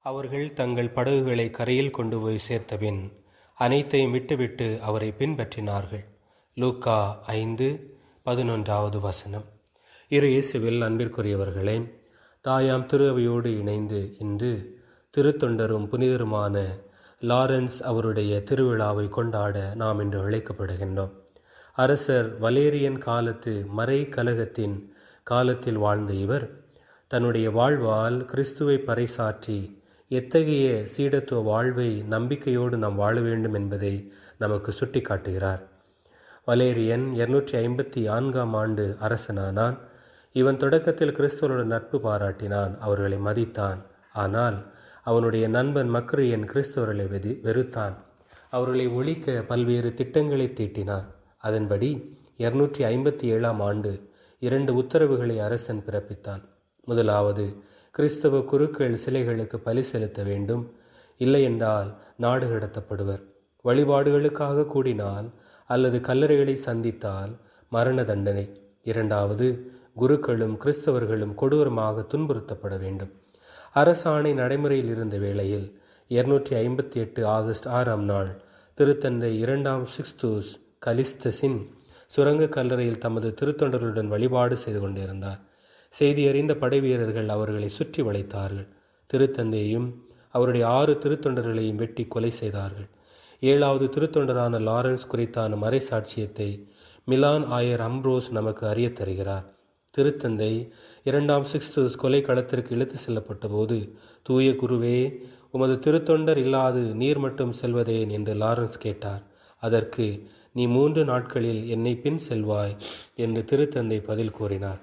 அவர்கள் தங்கள் படகுகளை கரையில் கொண்டு போய் சேர்த்தபின் அனைத்தையும் விட்டுவிட்டு அவரை பின்பற்றினார்கள். லூக்கா 5:11 இரு இயேசுவில் அன்பிற்குரியவர்களே, தாயாம் திரு அவையோடு இணைந்து இன்று திருத்தொண்டரும் புனிதருமான லாரன்ஸ் அவருடைய திருவிழாவை கொண்டாட நாம் இன்று அழைக்கப்படுகின்றோம். அரசர் வலேரியன் காலத்து மறை கலகத்தின் காலத்தில் வாழ்ந்த இவர் தன்னுடைய வாழ்வால் கிறிஸ்துவை பறைசாற்றி எத்தகைய சீடத்துவ வாழ்வை நம்பிக்கையோடு நாம் வாழ வேண்டும் என்பதை நமக்கு சுட்டி காட்டுகிறார். வலேரியன் 254 அரசனானான். இவன் தொடக்கத்தில் கிறிஸ்துவனுடன் நட்பு பாராட்டினான், அவர்களை மதித்தான். ஆனால் அவனுடைய நண்பன் மக்ரியன் கிறிஸ்தவர்களை வெறுத்தான். அவர்களை ஒழிக்க பல்வேறு திட்டங்களை தீட்டினான். அதன்படி 257 2 உத்தரவுகளை அரசன் பிறப்பித்தான். முதலாவது, கிறிஸ்தவ குருக்கள் சிலைகளுக்கு பலி செலுத்த வேண்டும், இல்லையென்றால் நாடு கடத்தப்படுவர். வழிபாடுகளுக்காக கூடினால் அல்லது கல்லறைகளை சந்தித்தால் மரண தண்டனை. இரண்டாவது, குருக்களும் கிறிஸ்தவர்களும் கொடூரமாக துன்புறுத்தப்பட வேண்டும். அரசாணை நடைமுறையில் இருந்த வேளையில் 258 ஆகஸ்ட் 6 திருத்தந்தை 2ஆம் சிக்ஸ்தூஸ் கலிஸ்தஸின் சுரங்க கல்லறையில் தமது திருத்தொண்டர்களுடன் வழிபாடு செய்து கொண்டிருந்தார். செய்தி அறிந்த படைவீரர்கள் அவர்களை சுற்றி வளைத்தார்கள். திருத்தந்தையையும் அவருடைய 6 திருத்தொண்டர்களையும் வெட்டி கொலை செய்தார்கள். 7வது திருத்தொண்டரான லாரன்ஸ் குறித்தான மறைசாட்சியத்தை மிலான் ஆயர் அம்ப்ரோஸ் நமக்கு அறிய தருகிறார். திருத்தந்தை 2ஆம் சிக்ஸ்தூஸ் கொலை களத்திற்கு இழுத்து செல்லப்பட்ட போது, தூய குருவே, உமது திருத்தொண்டர் இல்லாது நீர் மட்டும் செல்வதேன் என்று லாரன்ஸ் கேட்டார். அதற்கு, நீ 3 நாட்களில் என்னை பின் செல்வாய் என்று திருத்தந்தை பதில் கூறினார்.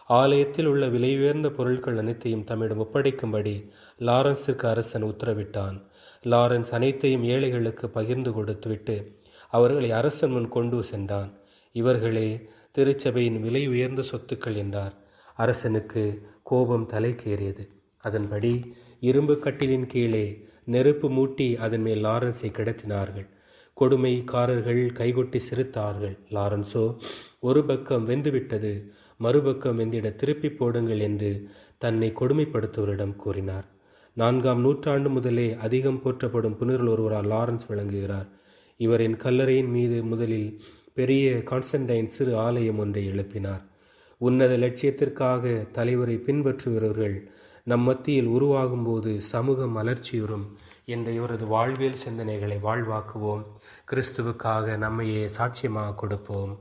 ஆலயத்தில் உள்ள விலை உயர்ந்த பொருட்கள் அனைத்தையும் தம்மிடம் ஒப்படைக்கும்படி லாரன்ஸிற்கு அரசன் உத்தரவிட்டான். லாரன்ஸ் அனைத்தையும் ஏழைகளுக்கு பகிர்ந்து கொடுத்துவிட்டு அவர்களை அரசன் முன் கொண்டு சென்றான். இவர்களே திருச்சபையின் விலை உயர்ந்த சொத்துக்கள் என்றார். அரசனுக்கு கோபம் தலைக்கேறியது. அதன்படி இரும்பு கட்டிலின் கீழே நெருப்பு மூட்டி அதன் மேல் லாரன்ஸை கிடத்தினார்கள். கொடுமைக்காரர்கள் கைகொட்டி சிரித்தார்கள். லாரன்ஸோ, ஒரு பக்கம் வெந்துவிட்டது, மறுபக்கம் வெந்திட திருப்பி போடுங்கள் என்று தன்னை கொடுமைப்படுத்துவரிடம் கூறினார். 4ஆம் நூற்றாண்டு முதலே அதிகம் போற்றப்படும் புனிதர் ஒருவரால் லாரன்ஸ் விளங்குகிறார். இவரின் கல்லறையின் மீது முதலில் பெரிய கான்ஸ்டன்டைன் சிறு ஆலயம் ஒன்றை எழுப்பினார். உன்னத லட்சியத்திற்காக தலைவரை பின்பற்றுகிறவர்கள் நம் மத்தியில் உருவாகும் போது சமூகம் மலர்ச்சியுறும் என்ற இவரது வாழ்வியல் சிந்தனைகளை வாழ்வாக்குவோம். கிறிஸ்துவுக்காக நம்மையே சாட்சியமாக கொடுப்போம்.